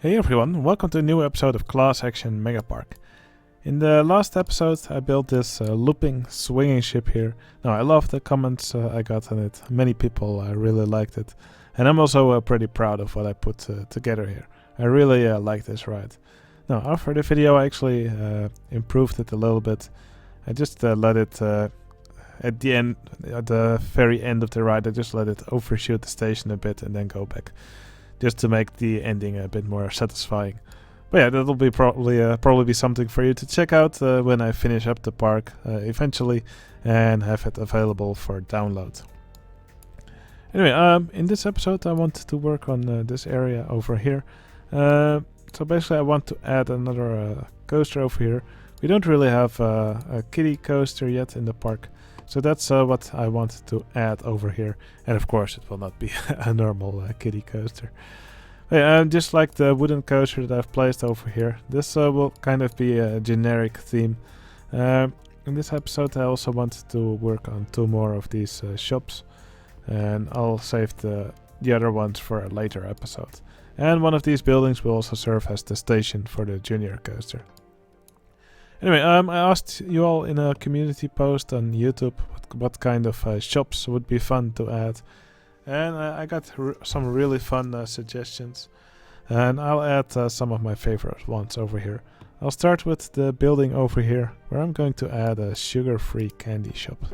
Hey everyone, welcome to a new episode of Class Action Megapark. In the last episode I built this looping swinging ship here. Now I love the comments I got on it, many people really liked it. And I'm also pretty proud of what I put together here. I really like this ride. Now after the video I actually improved it a little bit. I just let it at the end, at the very end of the ride, I just let it overshoot the station a bit and then go back. Just to make the ending a bit more satisfying. But yeah, that'll be probably be something for you to check out when I finish up the park eventually and have it available for download. Anyway, in this episode I want to work on this area over here. So basically I want to add another coaster over here. We don't really have a kiddie coaster yet in the park. So that's what I wanted to add over here. And of course it will not be a normal kiddie coaster. Just like the wooden coaster that I've placed over here, this will kind of be a generic theme. In this episode I also wanted to work on two more of these shops. And I'll save the other ones for a later episode. And one of these buildings will also serve as the station for the junior coaster. Anyway, I asked you all in a community post on YouTube what kind of shops would be fun to add. And I got some really fun suggestions. And I'll add some of my favorite ones over here. I'll start with the building over here, where I'm going to add a sugar-free candy shop.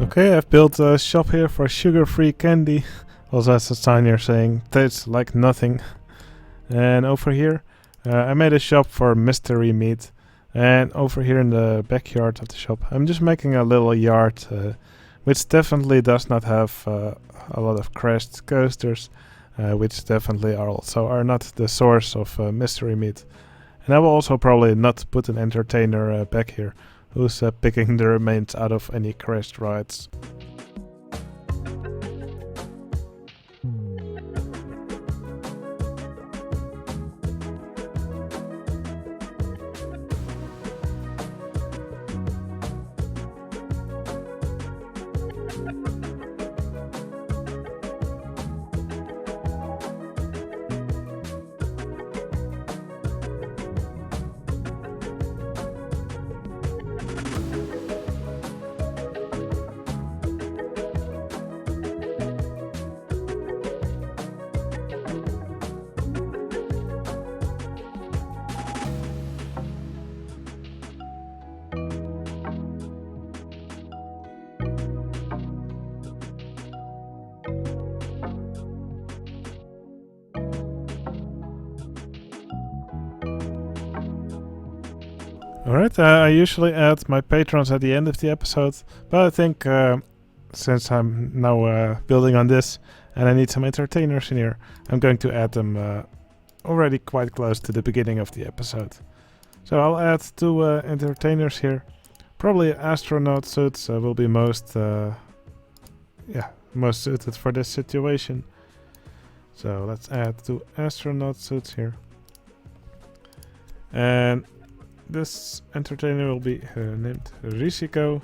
Okay, I've built a shop here for sugar-free candy. Also has a sign here saying tastes like nothing. And over here I made a shop for mystery meat. And over here in the backyard of the shop I'm just making a little yard which definitely does not have a lot of crashed coasters, which definitely are not the source of mystery meat. And I will also probably not put an entertainer back here who's picking the remains out of any crashed rides. Alright, I usually add my patrons at the end of the episode, but I think since I'm now building on this and I need some entertainers in here, I'm going to add them already quite close to the beginning of the episode. So I'll add 2 entertainers here. Probably astronaut suits will be most suited for this situation. So let's add 2 astronaut suits here. And this entertainer will be named Risiko.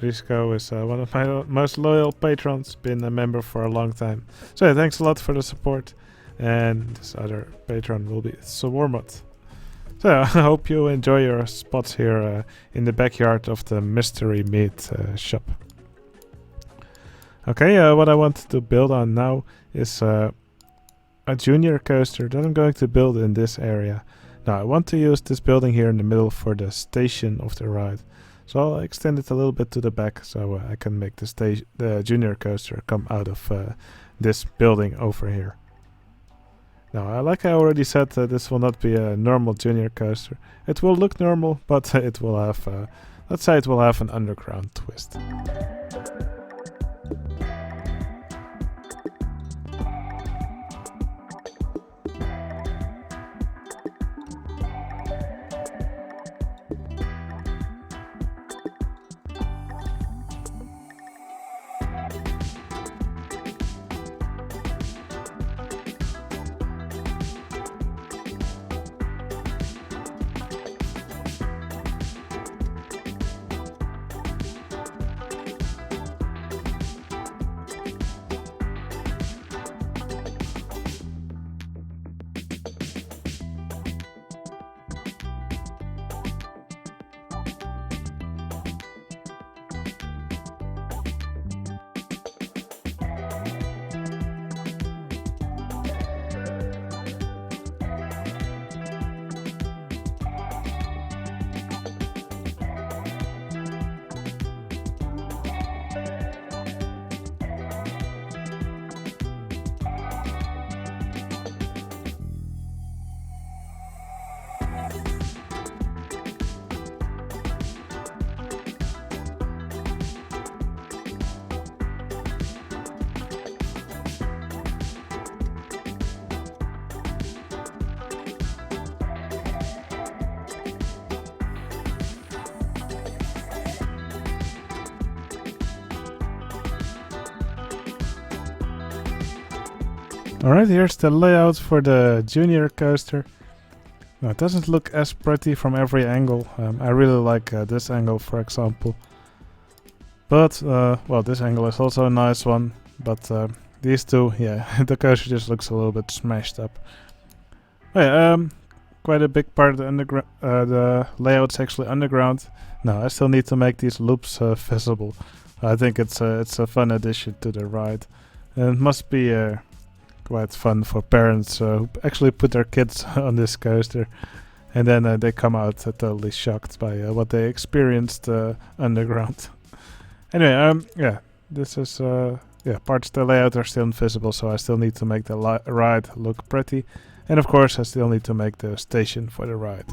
Risiko is one of my most loyal patrons, been a member for a long time. So yeah, thanks a lot for the support. And this other patron will be Swarmot. So I hope you enjoy your spots here in the backyard of the Mystery Meat shop. Okay, what I want to build on now is a junior coaster that I'm going to build in this area. Now I want to use this building here in the middle for the station of the ride. So I'll extend it a little bit to the back so I can make the junior coaster come out of this building over here. Now, like I already said, this will not be a normal junior coaster. It will look normal, but it will have, let's say it will have an underground twist. Alright, here's the layout for the junior coaster. Now, it doesn't look as pretty from every angle. I really like this angle, for example. But, well, this angle is also a nice one. But these two, yeah, the coaster just looks a little bit smashed up. Yeah, quite a big part of the layout's actually underground. Now, I still need to make these loops visible. I think it's a fun addition to the ride. And it must be quite fun for parents who actually put their kids on this coaster, and then they come out totally shocked by what they experienced underground. Anyway, yeah, this is parts of the layout are still invisible, so I still need to make the ride look pretty, and of course I still need to make the station for the ride.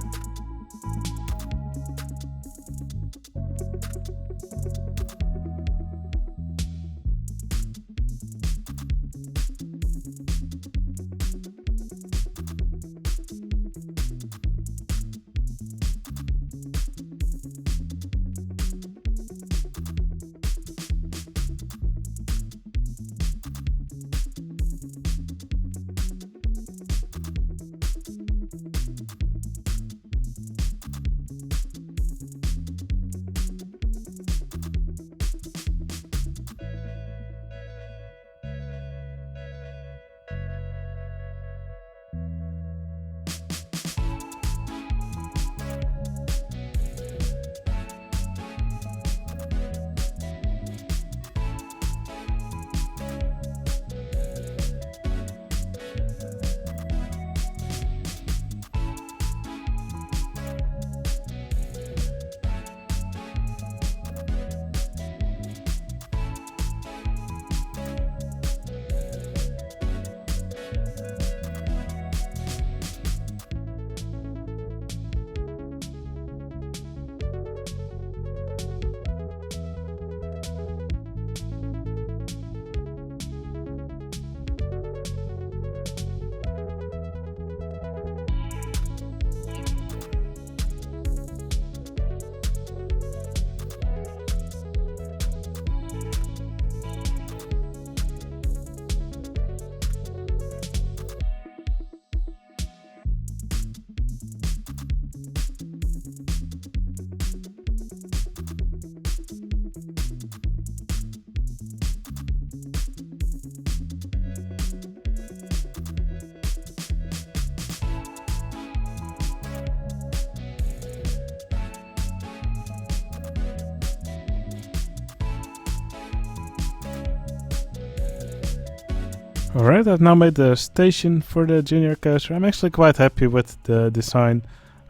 Alright, I've now made the station for the junior coaster. I'm actually quite happy with the design.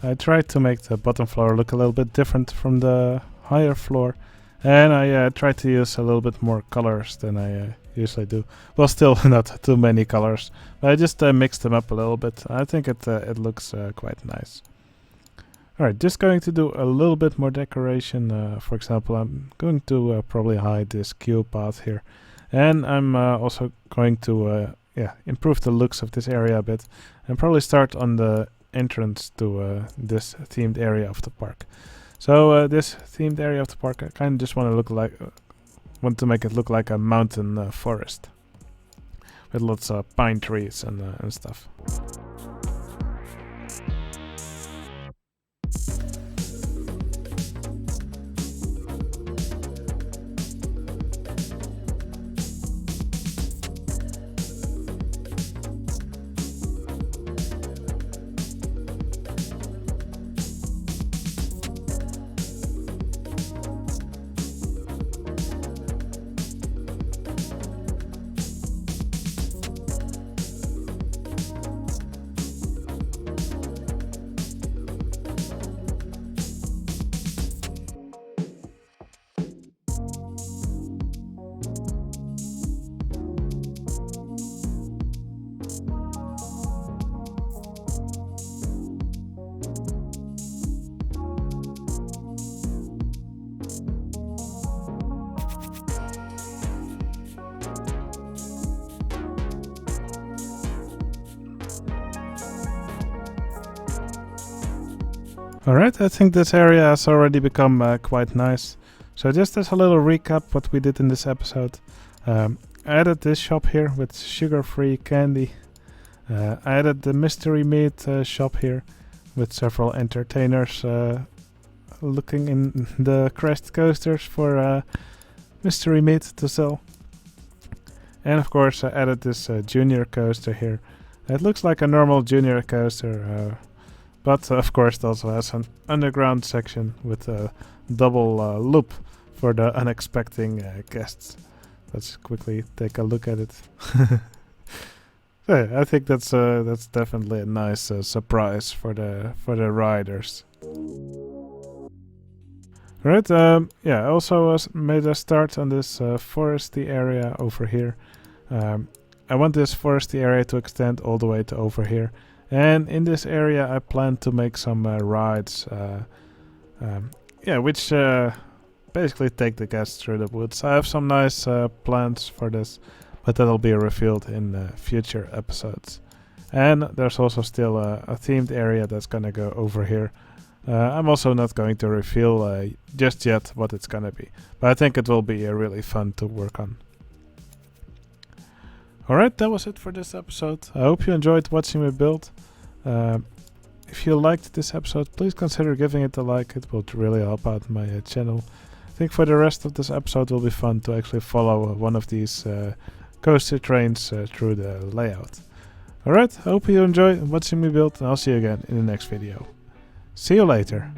I tried to make the bottom floor look a little bit different from the higher floor, and I tried to use a little bit more colors than I usually do. Well, still not too many colors, but I just mixed them up a little bit. I think it looks quite nice. Alright, just going to do a little bit more decoration. For example, I'm going to probably hide this queue path here. And I'm also going to improve the looks of this area a bit, and probably start on the entrance to this themed area of the park. So this themed area of the park, I kind of just want to make it look like a mountain forest with lots of pine trees and stuff. Alright, I think this area has already become quite nice. So just as a little recap what we did in this episode. I added this shop here with sugar-free candy. I added the mystery meat shop here with several entertainers looking in the crest coasters for mystery meat to sell. And of course I added this junior coaster here. It looks like a normal junior coaster, but of course it also has an underground section with a double loop for the unexpected guests. Let's quickly take a look at it. Yeah, I think that's definitely a nice surprise for the riders. Right, I also made a start on this foresty area over here. I want this foresty area to extend all the way to over here. And in this area I plan to make some rides, which basically take the guests through the woods. I have some nice plans for this, but that'll be revealed in future episodes. And there's also still a themed area that's gonna go over here. I'm also not going to reveal just yet what it's gonna be, but I think it will be really fun to work on. Alright, that was it for this episode. I hope you enjoyed watching me build. If you liked this episode, please consider giving it a like. It will really help out my channel. I think for the rest of this episode will be fun to actually follow one of these coaster trains through the layout. Alright, hope you enjoy watching me build, and I'll see you again in the next video. See you later.